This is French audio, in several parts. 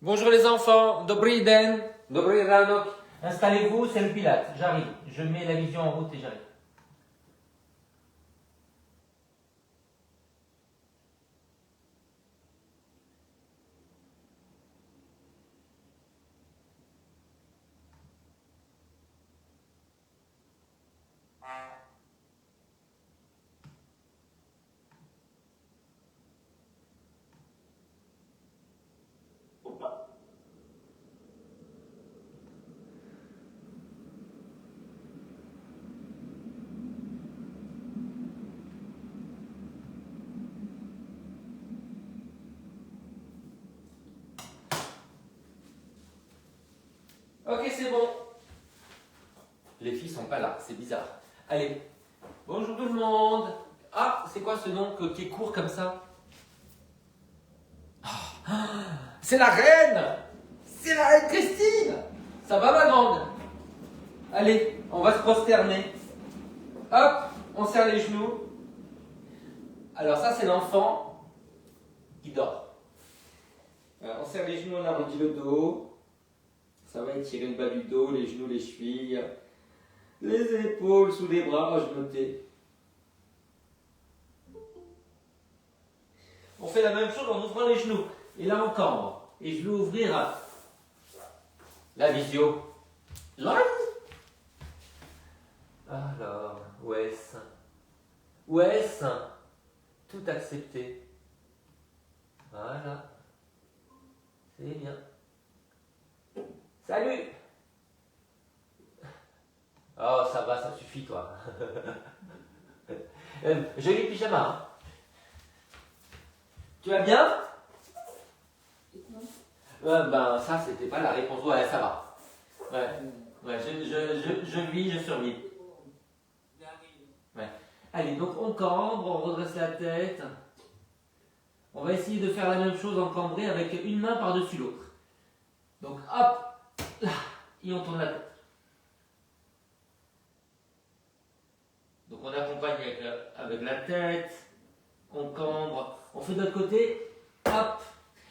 Bonjour les enfants, Dobry den, Dobry ranok. Installez-vous, c'est le Pilate, j'arrive. Je mets la vision en route et j'arrive. Ok, c'est bon. Les filles sont pas là, c'est bizarre. Allez, bonjour tout le monde. Ah, c'est quoi ce nom qui est court comme ça? C'est la reine. C'est la reine Christine. Ça va ma grande? Allez, on va se prosterner. Hop, on serre les genoux. Alors ça c'est l'enfant qui dort. On serre les genoux, on arrondit le dos. Ça va étirer le bas du dos, les genoux, les chevilles, les épaules sous les bras. Je notais. On fait la même chose en ouvrant les genoux. Et là on cambre. Et je vais ouvrir la visio. Live. Alors, où est-ce? Où est-ce? Tout accepté. Voilà. C'est bien. Salut! Oh, ça va, ça suffit, toi. Joli pyjama, hein? Tu vas bien? Ben, ça, c'était pas la réponse. Ouais, ça va. Ouais, je vis, je survis. Ouais. Allez, donc on cambre, on redresse la tête. On va essayer de faire la même chose en cambré avec une main par-dessus l'autre. Donc, hop! Là, et on tourne la tête. Donc on accompagne avec la tête, on cambre, on fait de l'autre côté, hop,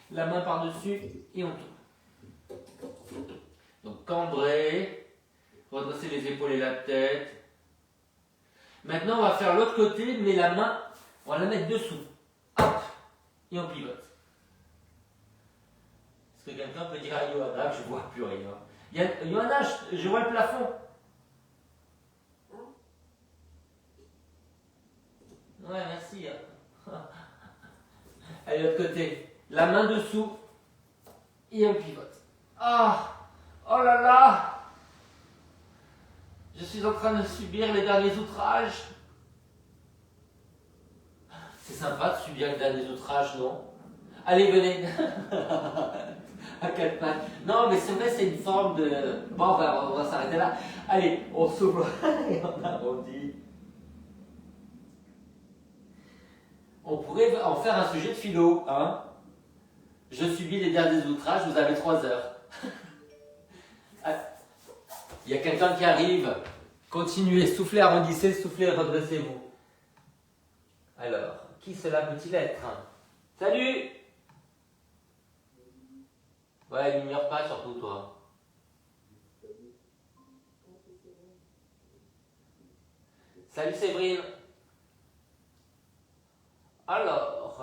la main par-dessus et on tourne. Donc cambrer, redresser les épaules et la tête. Maintenant on va faire l'autre côté, mais la main, on va la mettre dessous, hop, et on pivote. Est-ce que quelqu'un peut dire à Johanna que je vois plus rien? Johanna, je vois le plafond. Ouais, merci. Allez, l'autre côté. La main dessous et on pivote. Ah! Oh là là! Je suis en train de subir les derniers outrages. C'est sympa de subir les derniers outrages, non? Allez, venez. À quatre pattes. Non, mais c'est vrai, c'est une forme de... Bon, on va s'arrêter là. Allez, on s'ouvre et on arrondit. On pourrait en faire un sujet de philo, hein? Je subis les derniers outrages, vous avez 3 heures. Il y a quelqu'un qui arrive. Continuez, soufflez, arrondissez, soufflez, redressez-vous. Alors, qui cela peut-il être? Salut! Ouais, n'ignore pas surtout toi. Salut Séverine. Alors,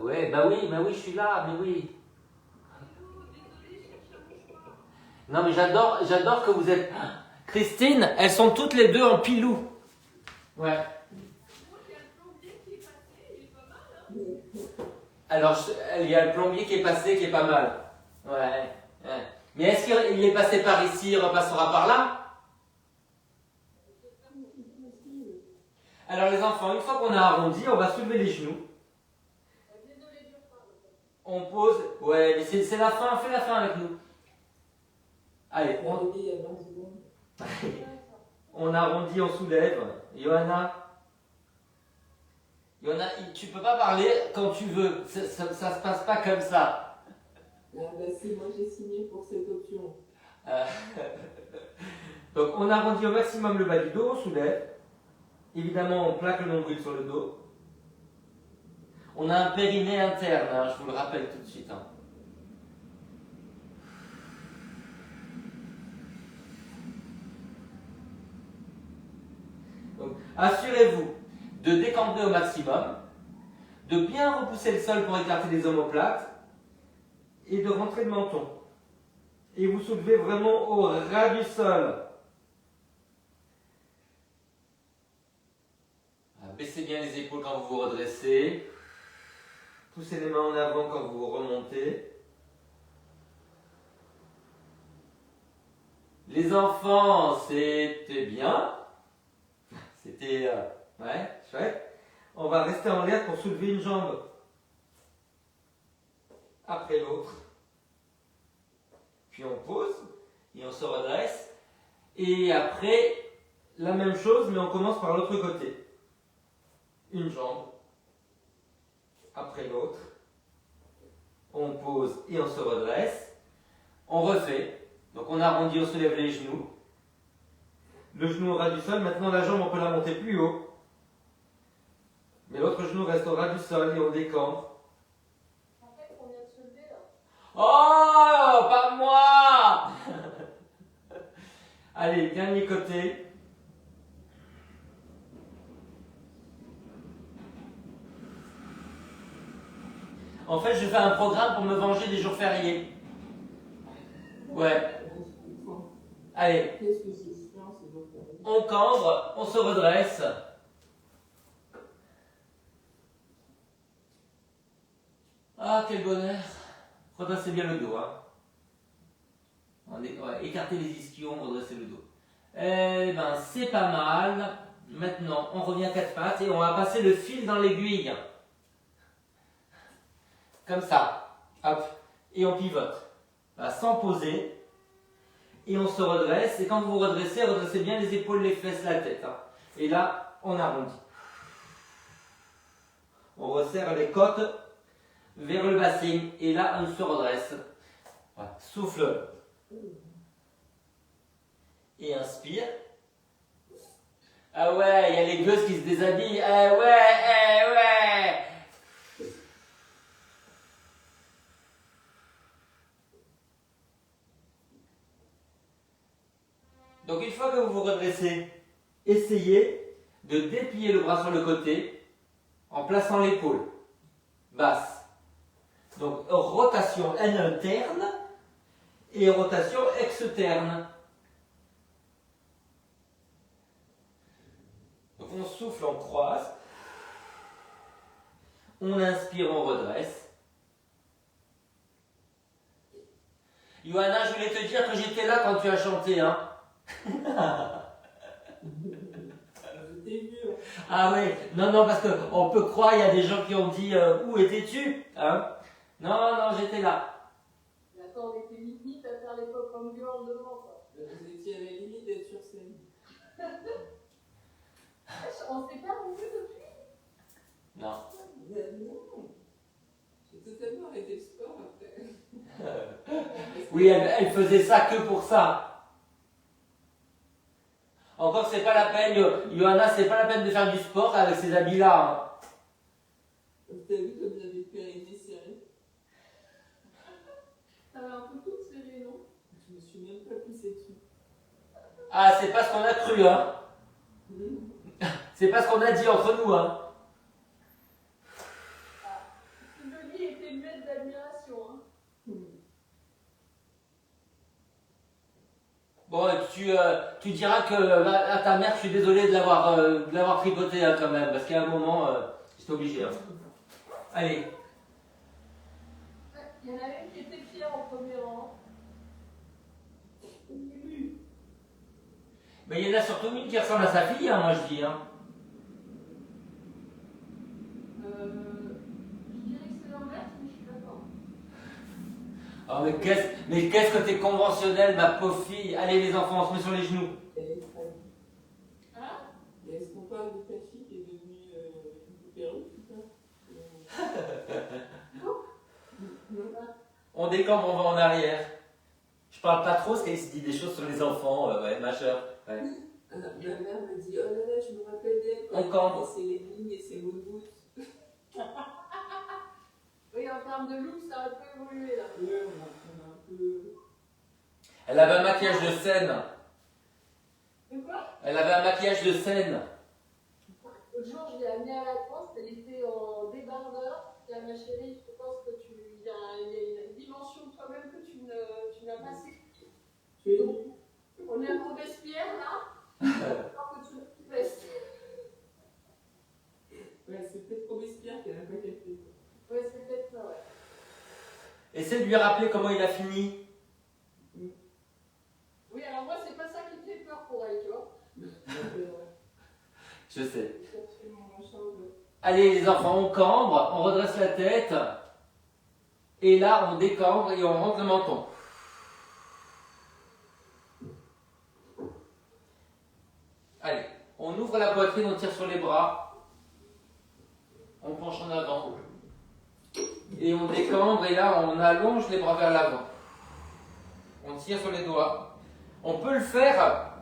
ouais, bah oui, je suis là, mais oui. Non, mais j'adore que vous êtes. Christine, elles sont toutes les deux en pilou. Ouais. Alors, il y a le plombier qui est passé, qui est pas mal. Ouais. Mais est-ce qu'il est passé par ici, il repassera par là? Alors les enfants, une fois qu'on a arrondi, on va soulever les genoux. On pose. Ouais, mais c'est la fin, fais la fin avec nous. Allez, on arrondit, on soulève. Johanna, tu peux pas parler quand tu veux. Ça se passe pas comme ça. Ah bah c'est moi j'ai signé pour cette option. Donc on arrondit au maximum le bas du dos, on soulève. Évidemment, on plaque le nombril sur le dos. On a un périnée interne, hein, je vous le rappelle tout de suite. Hein. Donc, assurez-vous de décamper au maximum, de bien repousser le sol pour écarter les omoplates et de rentrer le menton. Et vous soulevez vraiment au ras du sol. Baissez bien les épaules quand vous vous redressez. Poussez les mains en avant quand vous remontez. Les enfants, c'était bien. C'était ouais, chouette. On va rester en l'air pour soulever une jambe après l'autre. Puis on pose et on se redresse. Et après, la même chose, mais on commence par l'autre côté. Une jambe après l'autre. On pose et on se redresse. On refait. Donc on arrondit, on soulève les genoux. Le genou au ras du sol. Maintenant la jambe, on peut la monter plus haut. Mais l'autre genou reste au ras du sol et on décampe. En fait, on vient de se lever là. Oh, pas moi. Allez, dernier côté. En fait, je fais un programme pour me venger des jours fériés. Ouais. Allez. Qu'est-ce que c'est chiant, ces jours fériés? On cambre, on se redresse. Ah, quel bonheur. Redressez bien le dos. Hein. Ouais, écartez les ischions, redressez le dos. Eh ben, c'est pas mal. Maintenant, on revient à quatre pattes et on va passer le fil dans l'aiguille. Comme ça. Hop. Et on pivote. Là, sans poser. Et on se redresse. Et quand vous vous redressez, redressez bien les épaules, les fesses, la tête. Hein. Et là, on arrondit. On resserre les côtes vers le bassin. Et là, on se redresse. Voilà. Souffle. Et inspire. Ah ouais, il y a les gueuses qui se déshabillent. Ah ouais, eh ouais. Donc une fois que vous vous redressez, essayez de déplier le bras sur le côté en plaçant l'épaule basse. Donc rotation interne et rotation externe. Donc on souffle, on croise. On inspire, on redresse. Johanna, je voulais te dire que j'étais là quand tu as chanté, hein. Je t'ai vu. Ah oui, non, parce qu'on peut croire, il y a des gens qui ont dit où étais-tu, hein? Non, j'étais là. Mais attends, on était limite à faire les pop comme girl devant, quoi. Vous étiez à la limite d'être sur scène. On s'est pas rendu depuis? Non. Non. J'ai totalement arrêté le sport après. Oui, elle faisait ça que pour ça. Encore, c'est pas la peine, Johanna, c'est pas la peine de faire du sport avec ces habits-là. Hein. T'as vu comme j'avais le périnée serré? Ça va un peu tout serré, non? Je me suis même pas poussée dessus. Ah, c'est pas ce qu'on a cru, hein. C'est pas ce qu'on a dit entre nous, hein. Denis était muette d'admiration, hein. Bon, tu diras que à ta mère, je suis désolé de l'avoir tripoté hein, quand même, parce qu'à un moment, j'étais obligé. Hein. Allez. Il y en avait une qui était fière en premier rang. Mais il y en a surtout une qui ressemble à sa fille, hein, moi je dis. Hein. Je dirais que c'est l'inverse, mais je suis d'accord. Oh, mais qu'est-ce que t'es conventionnel, ma pauvre fille. Allez les enfants, on se met sur les genoux. Hein? Est-ce qu'on parle de ta fille qui est devenue une poupée russe ou pas? On décampe, on va en arrière. Je parle pas trop parce qu'elle se dit des choses sur les enfants, ouais, majeure. Ouais. Ma mère me dit, oh là là, je me rappelle d'elle. On cambre. C'est les lignes et c'est mots douces. termes de look, ça a un peu évolué là. Ouais, on a un peu. Elle avait un maquillage de scène. De quoi? Elle avait un maquillage de scène. L'autre jour, je l'ai amenée à la poste, elle était en débardeur. Je dis à ma chérie, je pense que il y a une dimension de toi-même que tu n'as pas saisi. Donc, on est à Robespierre là. Alors que tu le restes. Ouais, c'est peut-être Robespierre qui a un peu capté. Ouais, c'est peut-être ça, ouais. Essaie de lui rappeler comment il a fini. Oui, alors moi, c'est pas ça qui me fait peur pour elle, tu vois. Je sais. C'est absolument machin de... Allez les enfants, on cambre, on redresse la tête. Et là, on décambre et on rentre le menton. Allez, on ouvre la poitrine, on tire sur les bras. On penche en avant. Et on décambre et là, on allonge les bras vers l'avant. On tire sur les doigts. On peut le faire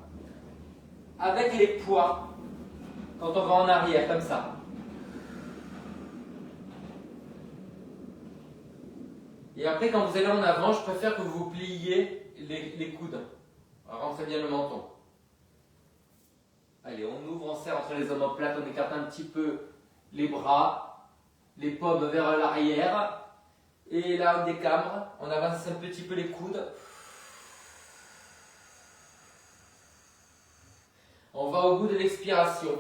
avec les poids. Quand on va en arrière, comme ça. Et après, quand vous allez en avant, je préfère que vous pliez les coudes. Rentrez bien le menton. Allez, on ouvre, on serre entre les omoplates, on écarte un petit peu les bras, les paumes vers l'arrière. Et là, on décambre, on avance un petit peu les coudes. On va au bout de l'expiration.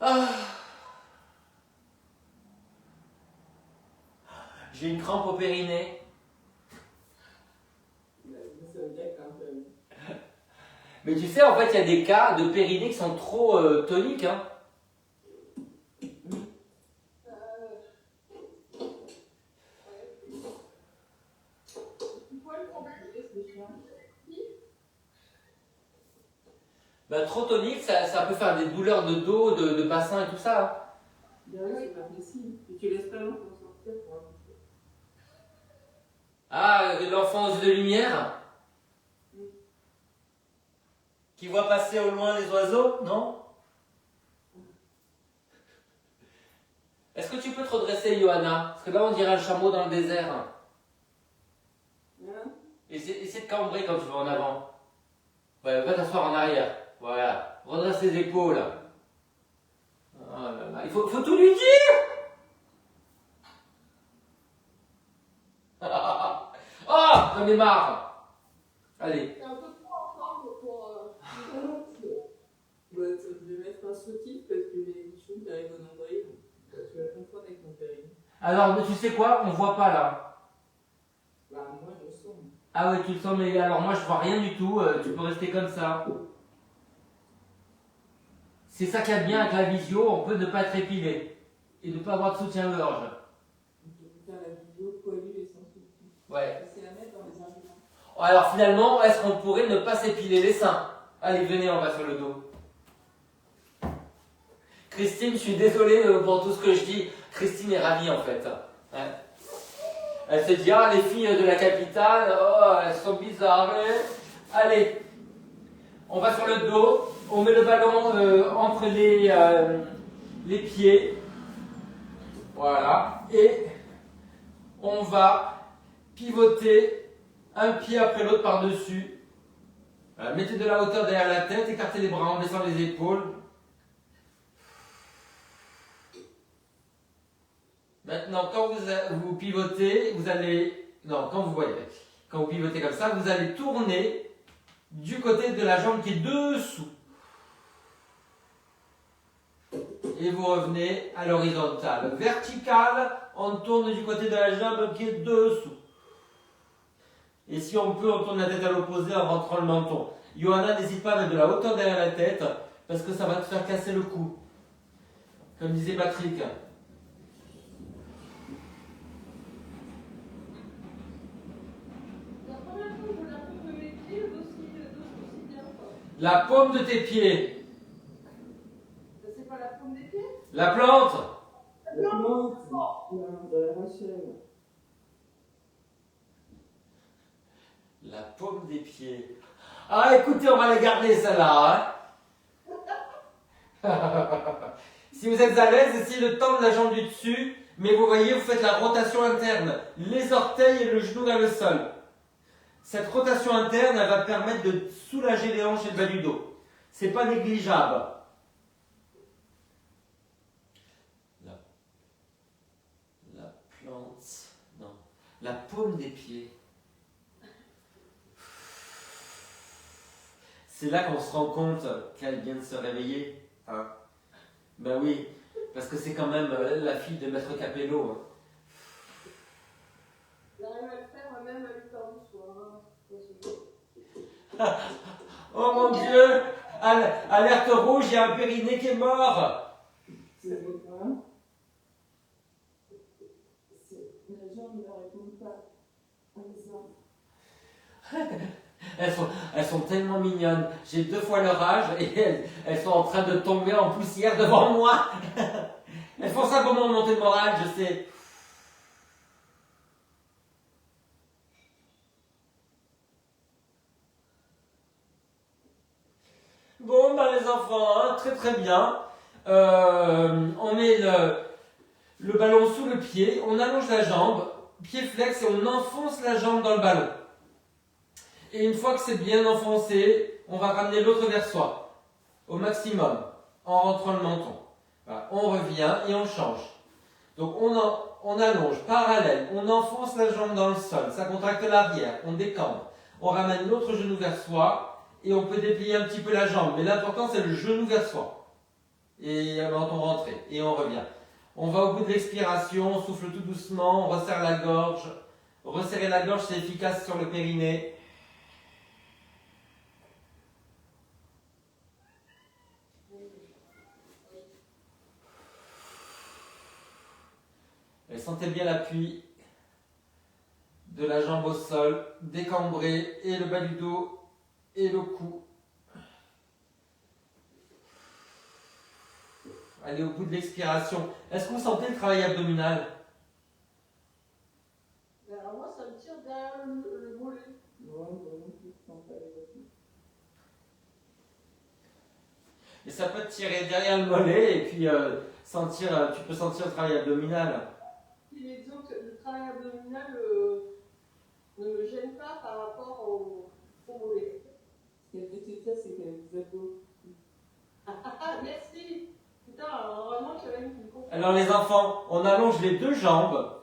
Ah. J'ai une crampe au périnée. Mais tu sais, en fait, il y a des cas de périnée qui sont trop toniques. Hein. Ben, trop tonique, ça peut faire des douleurs de dos, de bassin et tout ça. Hein. Oui, c'est pas possible. Et tu laisses pas l'enfant sortir pour accoucher. Ah, l'enfant aux yeux de lumière qui voit passer au loin les oiseaux, non? Est-ce que tu peux te redresser, Johanna? Parce que là, on dirait un chameau dans le désert. Hein? Essaie de cambrer quand tu vas en avant. Ouais, va t'asseoir en arrière. Voilà. Redresse les épaules. Oh là là. Il faut tout lui dire! Ah, j'en ai marre. Allez. C'est un peu trop ensemble pour... Ouais, tu devais mettre un soutif parce que les bichons qui arrivent au nombril, tu vas confondre avec ton périnée. Alors, mais tu sais quoi? On voit pas là. Bah, moi, je le sens. Ah ouais, tu le sens, mais alors moi, je vois rien du tout. Tu peux rester comme ça. C'est ça qu'il y a de bien avec la visio, on peut ne pas être épilé. Et ne pas avoir de soutien-gorge. Tu peux faire la vidéo poilue et sans soutif. Ouais. C'est à mettre dans les arguments. Alors finalement, est-ce qu'on pourrait ne pas s'épiler les seins? Allez, venez, on va sur le dos. Christine, je suis désolé pour tout ce que je dis. Christine est ravie en fait. Hein? Elle se dit, ah, les filles de la capitale, oh, elles sont bizarres. Allez, on va sur le dos. On met le ballon entre les pieds. Voilà. Et on va pivoter un pied après l'autre par-dessus. Voilà. Mettez de la hauteur derrière la tête, écartez les bras, on descend les épaules. Maintenant, quand vous pivotez, vous allez... Non, quand vous voyez, quand vous pivotez comme ça, vous allez tourner du côté de la jambe qui est dessous. Et vous revenez à l'horizontale. Verticale, on tourne du côté de la jambe qui est dessous. Et si on peut, on tourne la tête à l'opposé en rentrant le menton. Johanna, n'hésite pas à mettre de la hauteur derrière la tête, parce que ça va te faire casser le cou. Comme disait Patrick. La première fois que je la trouve de mes pieds, aussi bien, quoi. La paume de tes pieds. C'est pas la paume des pieds? La plante. La plante de la Rachel. La paume des pieds. Ah, écoutez, on va la garder, celle-là. Hein. Si vous êtes à l'aise, essayez de tendre la jambe du dessus, mais vous voyez, vous faites la rotation interne. Les orteils et le genou vers le sol. Cette rotation interne, elle va permettre de soulager les hanches et le bas du dos. C'est pas négligeable. La plante, non, la paume des pieds. C'est là qu'on se rend compte qu'elle vient de se réveiller. Hein. Ben oui, parce que c'est quand même la fille de Maître Capello. Hein. J'arrive à le faire même à 8h du soir. Oh mon Dieu, alerte rouge, il y a un périnée qui est mort. C'est quoi? Les gens ne répondent pas à ça. Elles sont tellement mignonnes. J'ai 2 fois leur âge et elles sont en train de tomber en poussière devant moi. Elles font ça pour me remonter le moral, je sais. Bon, ben les enfants, hein, très très bien. On met le ballon sous le pied, on allonge la jambe, pied flex et on enfonce la jambe dans le ballon. Et une fois que c'est bien enfoncé, on va ramener l'autre vers soi, au maximum, en rentrant le menton. Voilà, on revient et on change. Donc on allonge, parallèle, on enfonce la jambe dans le sol, ça contracte l'arrière, on décambre. On ramène l'autre genou vers soi et on peut déplier un petit peu la jambe. Mais l'important c'est le genou vers soi. Et menton rentré, et on revient. On va au bout de l'expiration, on souffle tout doucement, on resserre la gorge. Resserrer la gorge, c'est efficace sur le périnée. Et sentez bien l'appui de la jambe au sol, décambré, et le bas du dos, et le cou. Allez au bout de l'expiration. Est-ce que vous sentez le travail abdominal? Alors moi, ça me tire derrière le mollet. Et ça peut te tirer derrière le mollet et puis tu peux sentir le travail abdominal. Et disons que le travail abdominal ne me gêne pas par rapport au mollet. Ce qu'elle fait ça, c'est qu'elle vous abdos. Ah, merci. Putain, alors vraiment, tu as une confiance. Alors les enfants, on allonge les 2 jambes,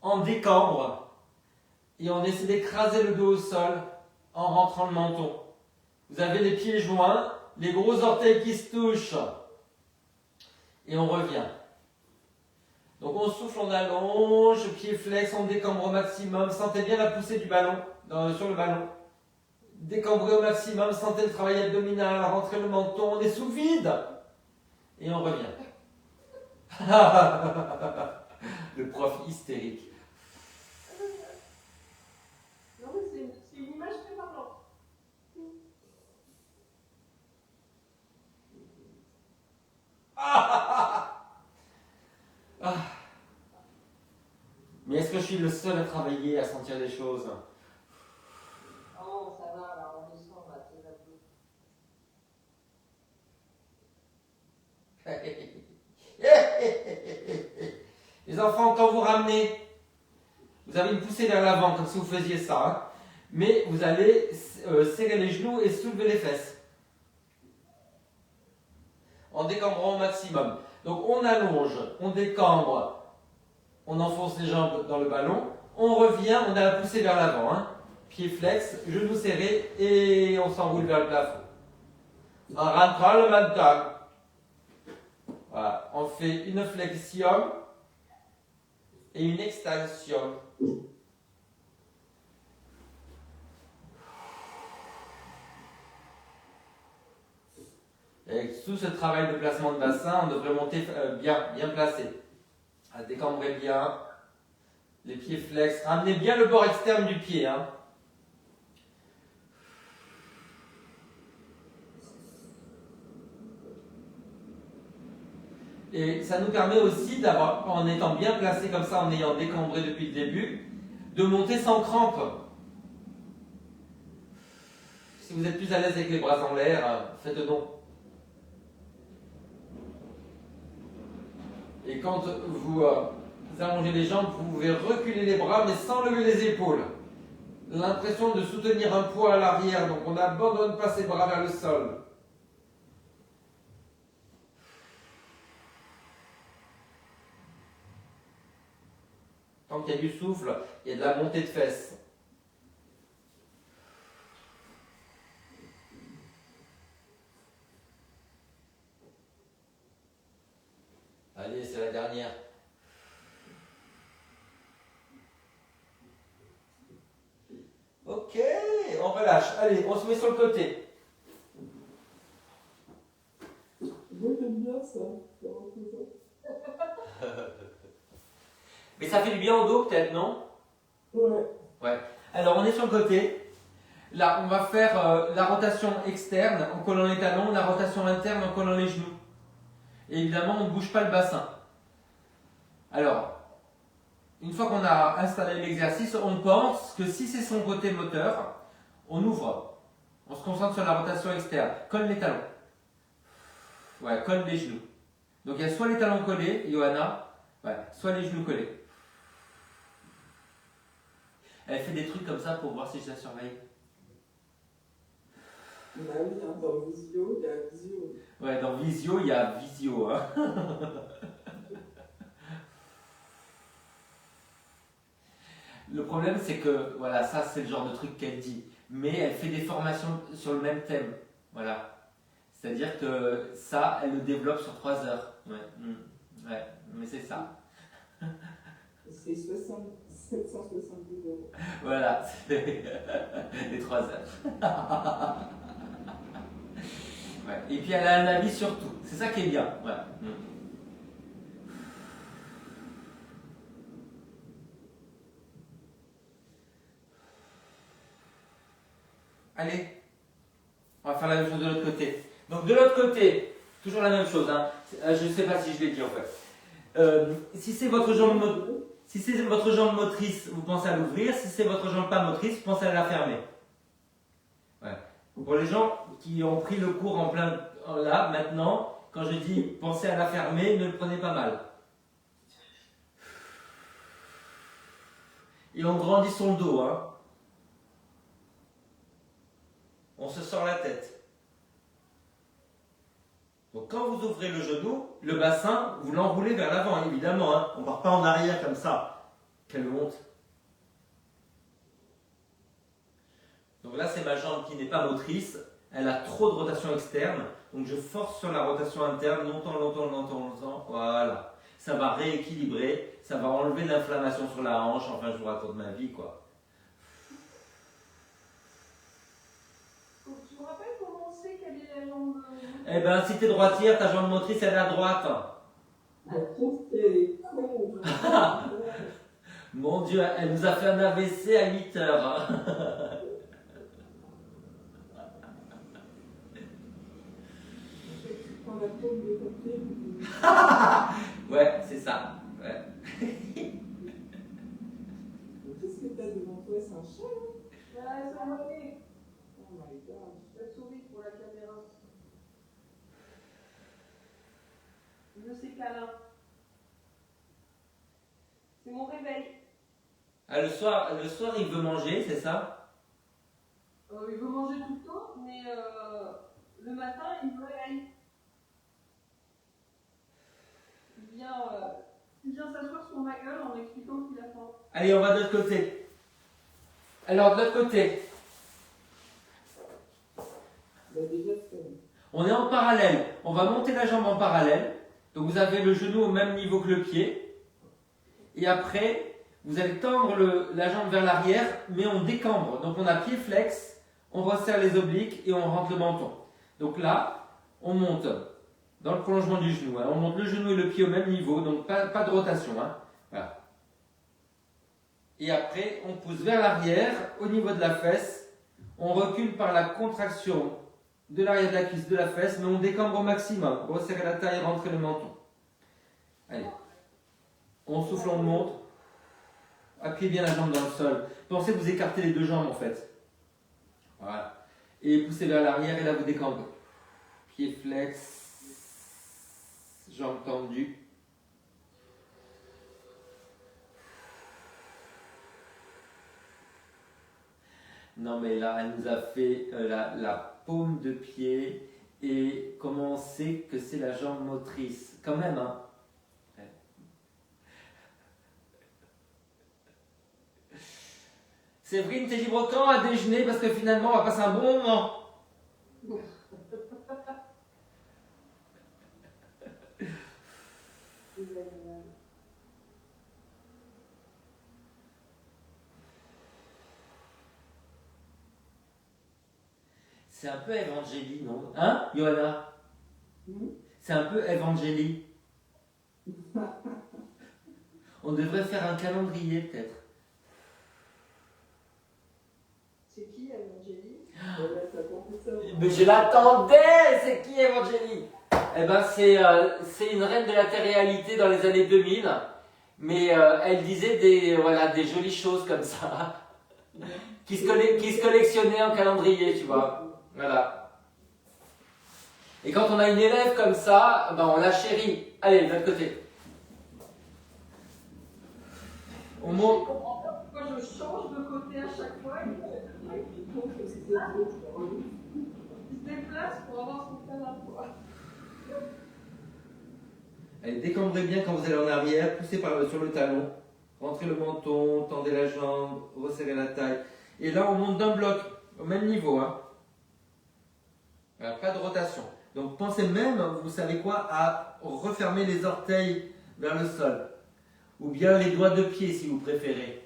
on décambre et on essaie d'écraser le dos au sol en rentrant le menton. Vous avez les pieds joints, les gros orteils qui se touchent et on revient. Donc on souffle, on allonge, pied flex, on décambre au maximum. Sentez bien la poussée du ballon sur le ballon. Décambrer au maximum, sentez le travail abdominal, rentrez le menton, on est sous vide. Et on revient. Le prof hystérique. Non, mais c'est une image très parlante. Mais est-ce que je suis le seul à travailler, à sentir des choses? Oh, ça va, là, on descend, là, c'est la Les enfants, quand vous ramenez, vous avez une poussée vers l'avant, comme si vous faisiez ça, hein, mais vous allez serrer les genoux et soulever les fesses. En décambrant au maximum. Donc on allonge, on décambre, on enfonce les jambes dans le ballon, on revient, on a la poussée vers l'avant, hein, pied flex, genoux serrés et on s'enroule vers le plafond. En rentrant le menton. Voilà, on fait une flexion et une extension. Et sous ce travail de placement de bassin, on devrait monter bien placé. Décambrez bien, les pieds flex. Ramenez bien le bord externe du pied. Hein. Et ça nous permet aussi d'avoir, en étant bien placé comme ça, en ayant décambré depuis le début, de monter sans crampe. vous êtes plus à l'aise avec les bras en l'air, faites donc. Et quand vous allongez les jambes, vous pouvez reculer les bras mais sans lever les épaules. L'impression de soutenir un poids à l'arrière, donc on n'abandonne pas ses bras vers le sol. Tant qu'il y a du souffle, il y a de la montée de fesses. Allez, c'est la dernière. Ok, on relâche. Allez, on se met sur le côté. Moi, j'aime bien ça. C'est un peu ça. Mais ça fait du bien au dos peut-être, non? Ouais. Ouais. Alors on est sur le côté. Là, on va faire la rotation externe en collant les talons, la rotation interne en collant les genoux. Et évidemment, on ne bouge pas le bassin. Alors, une fois qu'on a installé l'exercice, on pense que si c'est son côté moteur, on ouvre. On se concentre sur la rotation externe. Colle les talons. Ouais, colle les genoux. Donc il y a soit les talons collés, Johanna, ouais, soit les genoux collés. Elle fait des trucs comme ça pour voir si je la surveille. Bah oui, hein, dans Visio, il y a Visio. Ouais, dans Visio, il y a Visio. Hein. Le problème, c'est que, voilà, ça, c'est le genre de truc qu'elle dit. Mais elle fait des formations sur le même thème. Voilà. C'est-à-dire que ça, elle le développe sur 3 heures. Ouais, ouais, mais c'est ça. C'est 770 €. Voilà, c'est les 3 heures. Ouais. Et puis elle a un avis sur tout. C'est ça qui est bien. Ouais. Allez, on va faire la même chose de l'autre côté. Donc de l'autre côté, toujours la même chose. Hein. Je ne sais pas si je l'ai dit en fait. Si c'est votre jambe motrice, vous pensez à l'ouvrir. Si c'est votre jambe pas motrice, vous pensez à la fermer. Ouais. Pour les gens qui ont pris le cours en plein là, maintenant, quand je dis pensez à la fermer, ne le prenez pas mal. Et on grandit son dos. Hein. On se sort la tête. Donc quand vous ouvrez le genou, le bassin, vous l'enroulez vers l'avant, évidemment. Hein. On ne part pas en arrière comme ça. Quelle honte. Donc là, c'est ma jambe qui n'est pas motrice. Elle a trop de rotation externe. Donc je force sur la rotation interne, longtemps. Voilà. Ça va rééquilibrer. Ça va enlever l'inflammation sur la hanche. Enfin, je vous raconte ma vie, quoi. Tu me rappelles comment on sait quelle est la jambe? Eh ben, si t'es droitière, ta jambe motrice, elle est à droite. Je trouve qu'elle est con. Mon Dieu, elle nous a fait un AVC à 8 heures. Quand la paume de côté. Ouais, c'est ça. Ouais. Qu'est-ce que t'as devant toi? C'est un chat? Ouais, ça va aller. Oh my god. Je vais souris pour la caméra. Je sais câlin. C'est mon réveil. Ah, le soir, il veut manger, c'est ça? Il veut manger tout le temps, mais le matin, il me réveille. Il vient s'asseoir sur ma gueule en m'expliquant qu'il a faim. Allez, on va de l'autre côté. Alors, de l'autre côté, Bah déjà, c'est... on est en parallèle. On va monter la jambe en parallèle. Donc, vous avez le genou au même niveau que le pied. Et après, vous allez tendre la jambe vers l'arrière, mais on décambre. Donc, on a pied flex, on resserre les obliques et on rentre le menton. Donc là, on monte dans le prolongement du genou. Hein. On monte le genou et le pied au même niveau, donc pas de rotation. Hein. Voilà. Et après, on pousse vers l'arrière, au niveau de la fesse. On recule par la contraction de l'arrière de la cuisse, de la fesse, mais on décambre au maximum. Resserrer la taille, rentrer le menton. Allez. On souffle, on monte. Appuyez bien la jambe dans le sol. Pensez que vous écartez les deux jambes en fait. Voilà. Et poussez vers l'arrière et là vous décambrez. Pied flex, jambes tendues. Non mais là, elle nous a fait la paume de pied et comment on sait que c'est la jambe motrice. Quand même, hein. Séverine, t'es libre quand à déjeuner parce que finalement on va passer un bon moment. C'est un peu Evangélie, non? Hein, Johanna? C'est un peu Evangélie. On devrait faire un calendrier peut-être. C'est qui, Evangélie? Mais je l'attendais! C'est qui Evangélie? Eh ben c'est une reine de la télé-réalité dans les années 2000. Mais elle disait des jolies choses comme ça. qui se collectionnaient en calendrier, tu vois. Voilà. Et quand on a une élève comme ça, ben on la chérit. Allez, de l'autre côté. On monte. Je comprends pas pourquoi je change de côté à chaque fois. Il se déplace pour avoir son plein d'emploi. Allez, décambrez bien quand vous allez en arrière, poussez sur le talon, rentrez le menton, tendez la jambe, resserrez la taille. Et là, on monte d'un bloc, au même niveau. Hein. Voilà, pas de rotation. Donc pensez même, vous savez quoi, à refermer les orteils vers le sol. Ou bien les doigts de pied si vous préférez.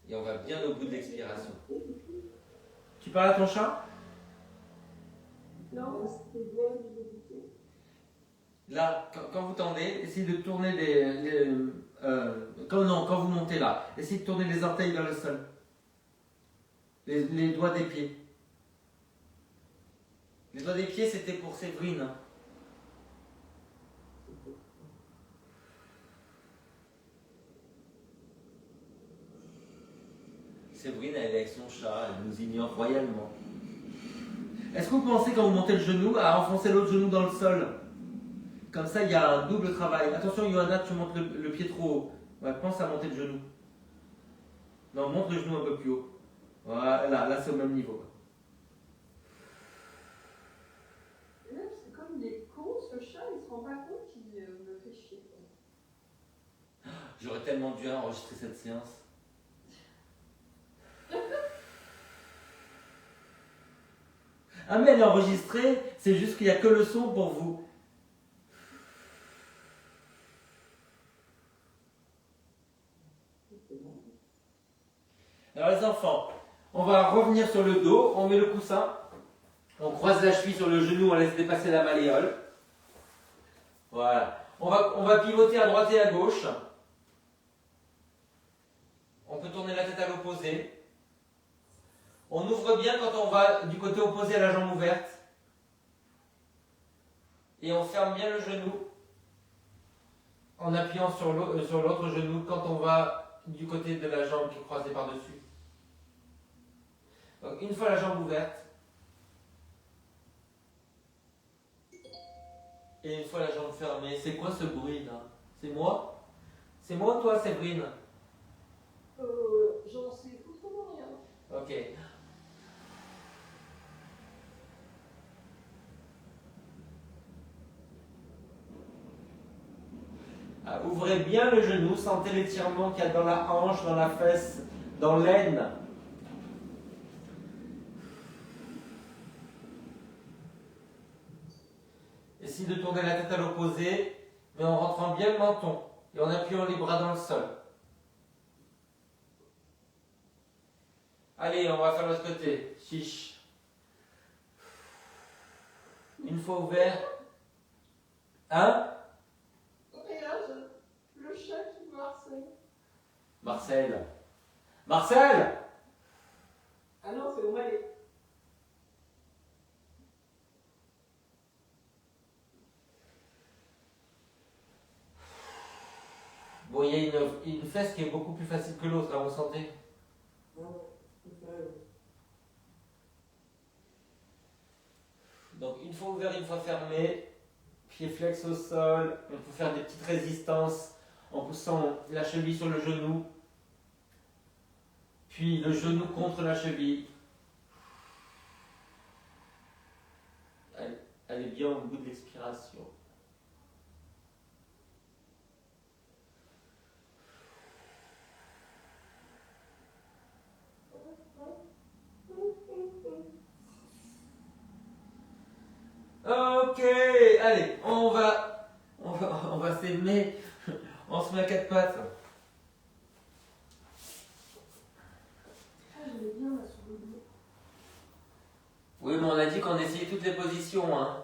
Et on va bien au bout de l'expiration. Tu parles à ton chat? Non, c'était bien du début. Là, quand vous tendez, essayez de tourner quand vous montez là, essayez de tourner les orteils vers le sol. Les doigts des pieds. Les doigts des pieds, c'était pour Séverine. Hein. Séverine, elle est avec son chat, elle nous ignore royalement. Est-ce que vous pensez quand vous montez le genou à enfoncer l'autre genou dans le sol? Comme ça, il y a un double travail. Attention, Johanna, tu montes le pied trop haut. Ouais, pense à monter le genou. Non, monte le genou un peu plus haut. Voilà, là c'est au même niveau. C'est comme il est con, ce chat, il se rend pas compte qu'il me fait chier. J'aurais tellement dû enregistrer cette séance. Ah mais elle est enregistrée, c'est juste qu'il n'y a que le son pour vous. Alors les enfants, on va revenir sur le dos, on met le coussin, on croise la cheville sur le genou, on laisse dépasser la malléole. Voilà. On va pivoter à droite et à gauche. On peut tourner la tête à l'opposé. On ouvre bien quand on va du côté opposé à la jambe ouverte. Et on ferme bien le genou en appuyant sur l'autre genou quand on va du côté de la jambe qui est croisée par-dessus. Donc une fois la jambe ouverte et une fois la jambe fermée. C'est quoi ce bruit là? C'est moi? C'est moi ou toi, Séverine? J'en sais foutrement rien. Ok. Ah, ouvrez bien le genou, sentez l'étirement qu'il y a dans la hanche, dans la fesse, dans l'aine. Essayez de tourner la tête à l'opposé, mais en rentrant bien le menton et en appuyant les bras dans le sol. Allez, on va faire l'autre côté. Chiche. Une fois ouvert. Hein? Regarde, le chat qui me harcèle. Marcel. Marcel! Ah non, c'est O'Malley. Bon, il y a une fesse qui est beaucoup plus facile que l'autre, hein, vous sentez? Donc une fois ouvert, une fois fermé, pied flex au sol, on peut faire des petites résistances en poussant la cheville sur le genou, puis le genou contre la cheville. Allez bien au bout de l'expiration. Ok, allez, on va s'aimer. On se met à quatre pattes. Ah, j'aimais bien la souris. Oui, mais on a dit qu'on essayait toutes les positions, hein.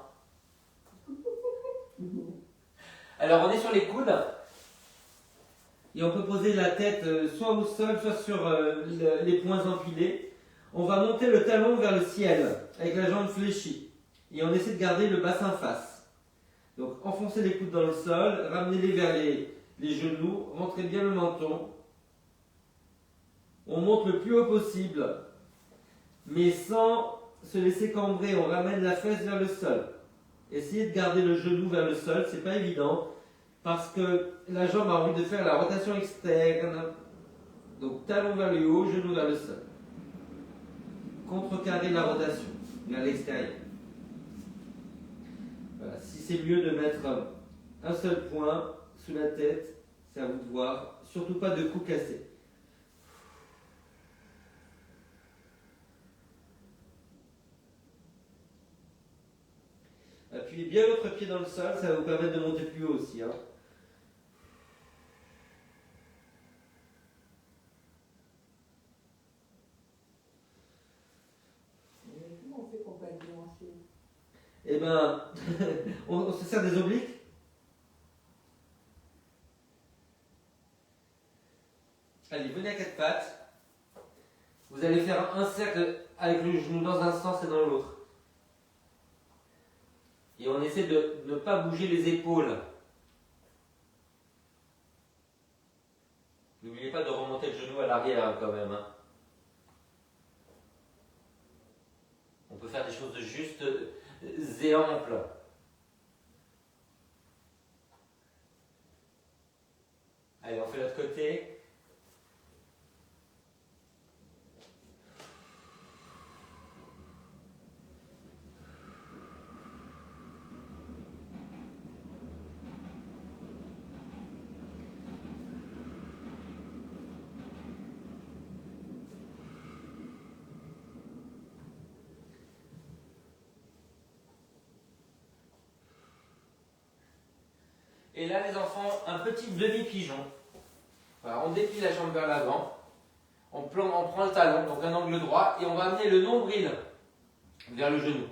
Alors, on est sur les coudes. Et on peut poser la tête soit au sol, soit sur les poings empilés. On va monter le talon vers le ciel, avec la jambe fléchie. Et on essaie de garder le bassin face. Donc, enfoncez les coudes dans le sol, ramenez-les vers les genoux, rentrez bien le menton. On monte le plus haut possible, mais sans se laisser cambrer. On ramène la fesse vers le sol. Essayez de garder le genou vers le sol, c'est pas évident, parce que la jambe a envie de faire la rotation externe. Donc, talon vers le haut, genou vers le sol. Contrecarrer la rotation vers l'extérieur. Voilà. Si c'est mieux de mettre un seul point sous la tête, c'est à vous de voir. Surtout pas de coups cassés. Appuyez bien l'autre pied dans le sol, ça va vous permettre de monter plus haut aussi. Hein. Comment on fait pour pas être déhanché? Eh ben, on se sert des obliques. Allez, venez à quatre pattes. Vous allez faire un cercle avec le genou dans un sens et dans l'autre. Et on essaie de ne pas bouger les épaules. N'oubliez pas de remonter le genou à l'arrière quand même. Hein. On peut faire des choses juste et amples. Allez, on fait l'autre côté. Et là, les enfants, un petit demi-pigeon. Voilà, on déplie la jambe vers l'avant. On prend le talon, donc un angle droit, et on va amener le nombril vers le genou.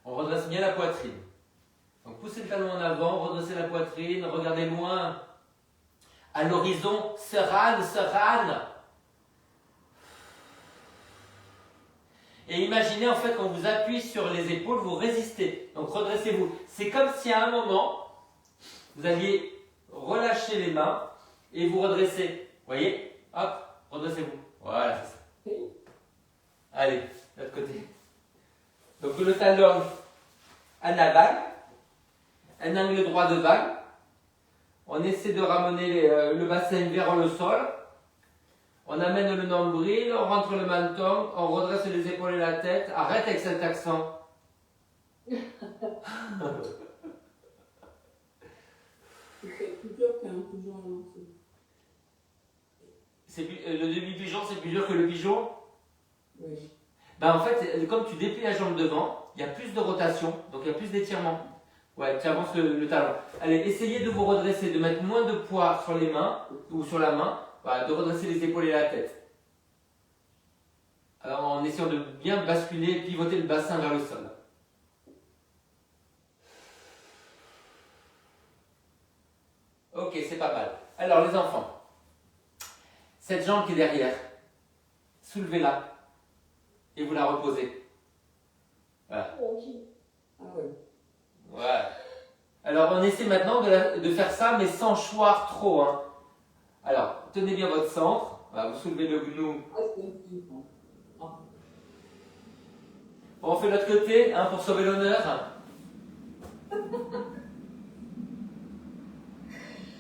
On redresse bien la poitrine. Donc poussez le talon en avant, redressez la poitrine, regardez loin. À l'horizon, serrane. Et imaginez en fait qu'on vous appuie sur les épaules, vous résistez. Donc redressez-vous. C'est comme si à un moment, vous alliez relâcher les mains et vous redressez. Vous voyez? Hop, redressez-vous. Voilà, c'est ça. Allez, de l'autre côté. Donc le talon à la vague, un angle droit de vague. On essaie de ramener le bassin vers le sol. On amène le nombril, on rentre le menton, on redresse les épaules et la tête. Arrête avec cet accent. C'est plus dur qu'un pigeon à lancer. Le demi-pigeon, c'est plus dur que le pigeon? Oui. Ben en fait, comme tu déplies la jambe devant, il y a plus de rotation, donc il y a plus d'étirement. Ouais, tu avances le talon. Allez, essayez de vous redresser, de mettre moins de poids sur les mains ou sur la main, voilà, de redresser les épaules et la tête. Alors, en essayant de bien basculer, pivoter le bassin vers le sol. Ok, c'est pas mal. Alors les enfants, cette jambe qui est derrière, soulevez-la et vous la reposez. Voilà. Ah ouais. Ouais. Alors on essaie maintenant de faire ça, mais sans choir trop. Hein. Alors, tenez bien votre centre. Voilà, vous soulevez le genou. Ah, c'est un petit peu. Ah. On fait l'autre côté, hein, pour sauver l'honneur.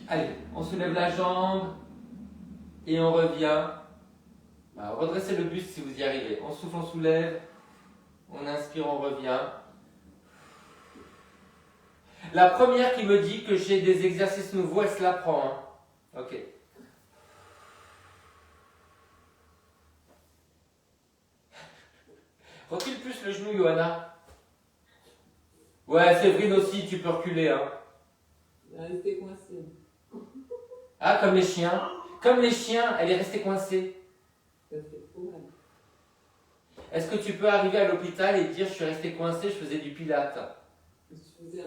Allez, on soulève la jambe et on revient. Voilà, redressez le buste si vous y arrivez. On souffle, on soulève. On inspire, on revient. La première qui me dit que j'ai des exercices nouveaux, elle se la prend. Hein. Ok. Recule plus le genou, Johanna. Ouais, Séverine aussi, tu peux reculer. Hein. Il est resté coincé. Ah, comme les chiens. Comme les chiens, elle est restée coincée. Ça fait trop mal. Est-ce que tu peux arriver à l'hôpital et dire je suis resté coincé, je faisais du pilate? Je faisais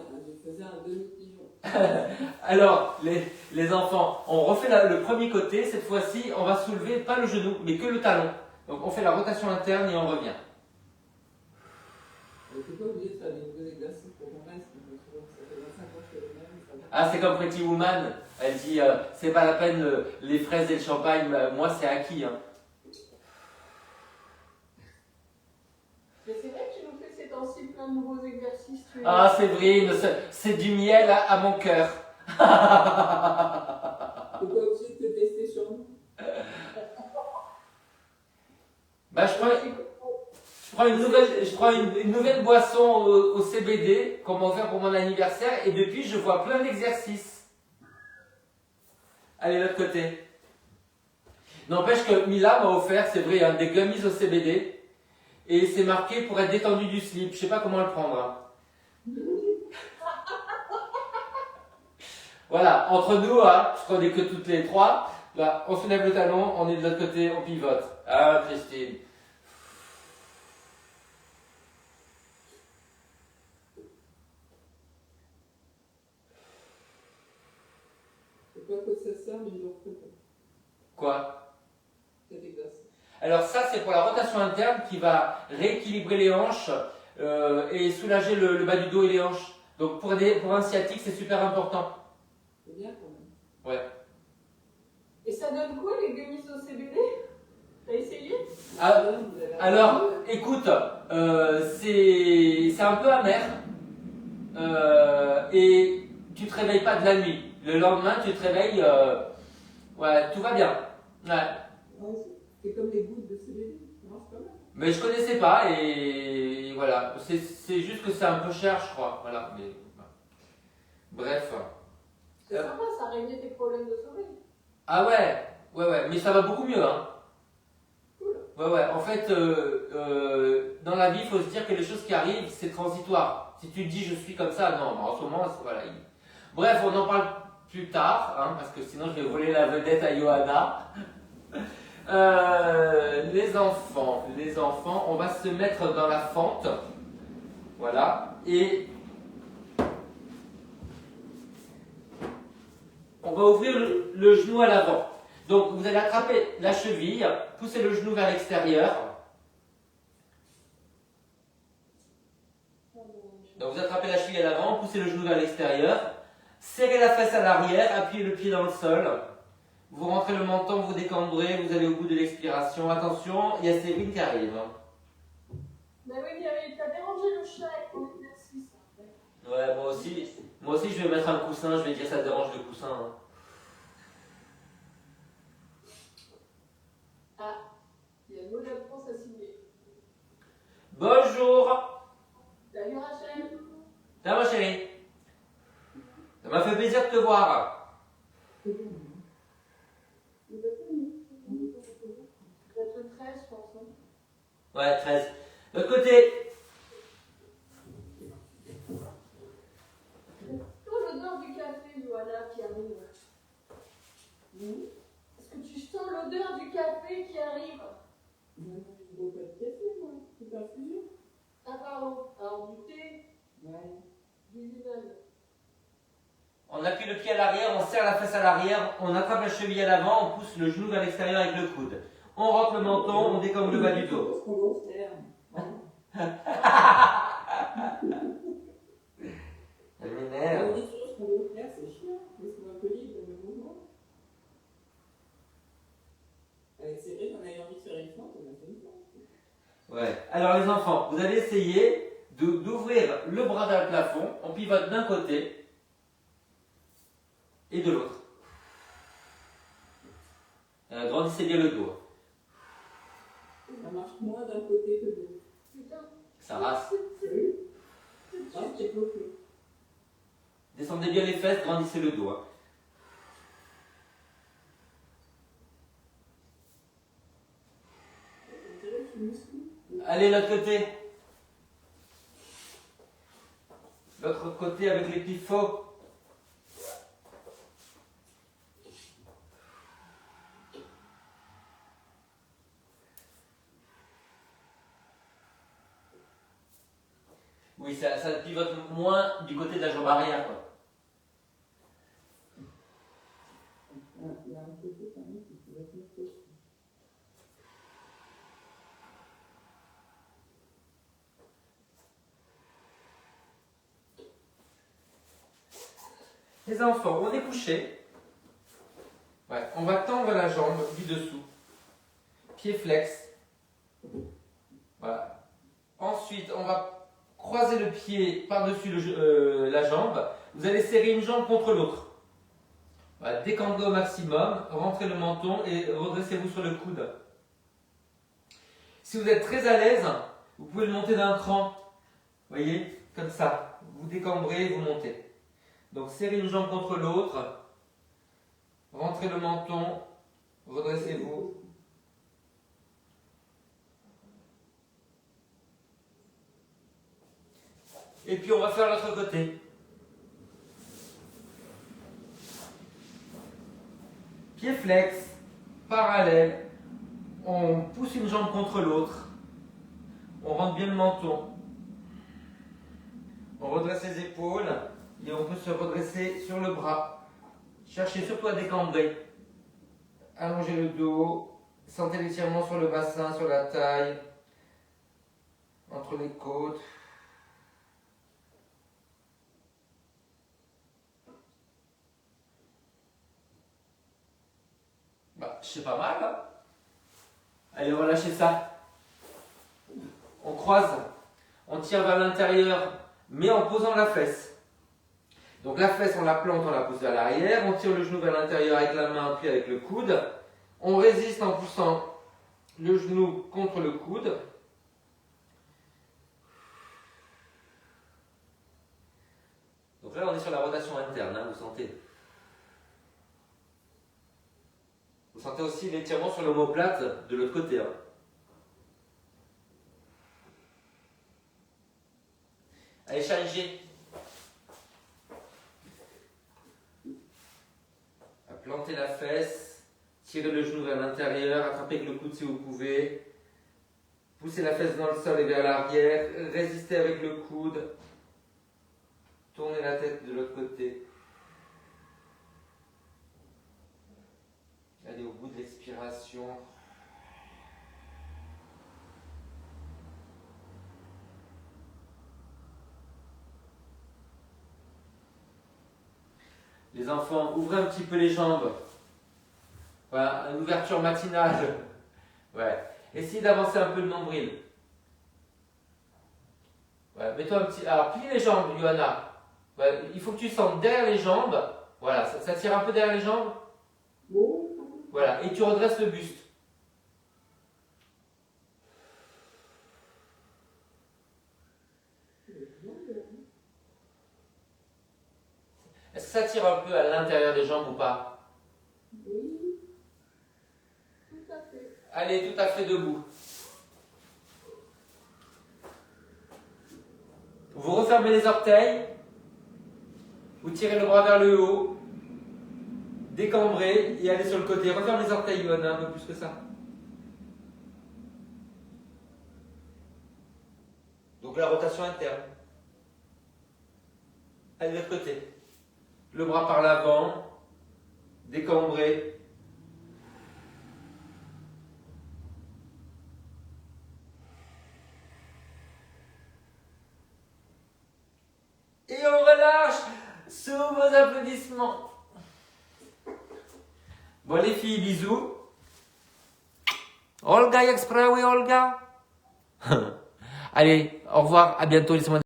un demi-pigeon. Alors, les enfants, on refait le premier côté. Cette fois-ci, on va soulever pas le genou, mais que le talon. Donc, on fait la rotation interne et on revient. Tu n'es pas obligé de faire des nouveaux exercices pour qu'on reste. Ça fait 25 ans que je fais le même. Ça va. Ah, c'est comme Pretty Woman. Elle dit c'est pas la peine les fraises et le champagne, moi c'est acquis. Hein. Mais c'est vrai que tu nous fais ces temps-ci plein de nouveaux exercices. Ah, Séverine, c'est du miel à mon cœur. Tu n'es pas obligé de te tester sur nous. Bah, je prends une nouvelle boisson au CBD qu'on m'a offert pour mon anniversaire et depuis je vois plein d'exercices. Allez, l'autre côté. N'empêche que Mila m'a offert, c'est vrai, hein, des gummies au CBD et c'est marqué pour être détendu du slip. Je sais pas comment le prendre. Hein. Voilà, entre nous, hein, je connais que toutes les trois. Là, on soulève le talon, on est de l'autre côté, on pivote. Ah, Christine. Je ne sais pas à quoi ça sert, mais je le refais pas. Quoi? Cet exercice. Alors ça, c'est pour la rotation interne qui va rééquilibrer les hanches et soulager le bas du dos et les hanches. Donc pour un sciatique, c'est super important. C'est bien quand même. Ouais. Et ça donne quoi les gummies au CBD? T'as essayé? Ah, alors, écoute, c'est un peu amer et tu te réveilles pas de la nuit. Le lendemain, tu te réveilles, ouais, tout va bien. Ouais. Ouais, c'est comme les gouttes de CBD. Ça marche pas mal. Mais je connaissais pas et voilà. C'est juste que c'est un peu cher, je crois. Voilà. Mais, bref. C'est sympa, ça a réglé tes problèmes de sommeil. Ah ouais, ouais. Mais ça va beaucoup mieux, hein. Ouais. En fait, dans la vie, il faut se dire que les choses qui arrivent, c'est transitoire. Si tu te dis je suis comme ça, non, en ce moment, voilà. Bref, on en parle plus tard, hein, parce que sinon je vais voler la vedette à Johanna. Les enfants, on va se mettre dans la fente. Voilà. Et on va ouvrir le genou à l'avant. Donc vous allez attraper la cheville, pousser le genou vers l'extérieur. Donc vous attrapez la cheville à l'avant, poussez le genou vers l'extérieur, serrez la fesse à l'arrière, appuyez le pied dans le sol. Vous rentrez le menton, vous décambrez, vous allez au bout de l'expiration. Attention, il y a Séverine qui arrive. Mais oui, t'as dérangé le chat avec ton exercice. Ouais, moi aussi je vais mettre un coussin, je vais dire ça dérange le coussin. Hein. Ah, il y a le mot de la France à signer. Bonjour. Salut Rachel. Ça va chérie? Ça m'a fait plaisir de te voir. Peut-être le 13, je pense. Ouais, 13. De l'autre côté. L'odeur du café, Johanna, qui arrive. Est-ce que tu sens l'odeur du café qui arrive? Non, je ne bois pas de café, moi. C'est pas fusion. Ah, pardon. Alors, du thé, Ouais. du limone. On appuie le pied à l'arrière, on serre la fesse à l'arrière, on attrape la cheville à l'avant, on pousse le genou vers l'extérieur avec le coude. On rentre le menton, on décambre le bas du dos. Parce qu'on va se faire. Elle m'énerve. On dit toujours ce qu'on veut faire, c'est chiant. Laisse-moi un peu libre de mes mouvements. Ouais. Alors les enfants, vous allez essayer d'ouvrir le bras vers le plafond. On pivote d'un côté et de l'autre. Grandissez bien le dos. Ça marche moins d'un côté que de l'autre. Putain. Ça race. Oui. Ah, c'est bloqué. Descendez bien les fesses, grandissez le dos. On dirait que je suis musclé. Allez, l'autre côté. L'autre côté avec les pivots. Oui, ça pivote moins du côté de la jambe arrière, quoi. Il y a un côté quand même qui va être musclé. Les enfants, on est couché. Ouais, on va tendre la jambe du dessous. Pied flex. Voilà. Ensuite, on va croiser le pied par-dessus la jambe. Vous allez serrer une jambe contre l'autre. Voilà, décambrez au maximum, rentrez le menton et redressez-vous sur le coude. Si vous êtes très à l'aise, vous pouvez le monter d'un cran. Vous voyez, comme ça. Vous décambrez et vous montez. Donc serrez une jambe contre l'autre, rentrez le menton, redressez-vous. Et puis on va faire l'autre côté. Pied flex, parallèle, on pousse une jambe contre l'autre, on rentre bien le menton, on redresse les épaules et on peut se redresser sur le bras. Cherchez surtout à décambrer. Allongez le dos, sentez l'étirement sur le bassin, sur la taille, entre les côtes. Bah, c'est pas mal, hein? Allez, relâchez ça. On croise, on tire vers l'intérieur, mais en posant la fesse. Donc la fesse, on la plante, on la pousse vers l'arrière, on tire le genou vers l'intérieur avec la main, puis avec le coude. On résiste en poussant le genou contre le coude. Donc là, on est sur la rotation interne, hein, vous sentez. Vous sentez aussi l'étirement sur l'omoplate de l'autre côté. Hein. Allez, changez. Plantez la fesse, tirez le genou vers l'intérieur, attrapez avec le coude si vous pouvez. Poussez la fesse dans le sol et vers l'arrière, résistez avec le coude. Tournez la tête de l'autre côté. Allez au bout de l'expiration. Les enfants, ouvrez un petit peu les jambes. Voilà, une ouverture matinale. Ouais. Essayez d'avancer un peu le nombril. Ouais, mets-toi un petit. Alors, plie les jambes, Johanna. Ouais, il faut que tu sentes derrière les jambes. Voilà, ça tire un peu derrière les jambes. Voilà, et tu redresses le buste. Est-ce que ça tire un peu à l'intérieur des jambes ou pas? Oui. Tout à fait. Allez, tout à fait debout. Vous refermez les orteils. Vous tirez le bras vers le haut. Décambrez et allez sur le côté. Referme les orteils, Johanna, un peu plus que ça. Donc la rotation interne. Allez de l'autre côté. Le bras par l'avant. Décambrez. Et on relâche sous vos applaudissements. Bon les filles, bisous. Olga, jak sprawy Olga? Allez, au revoir, à bientôt, laissez-moi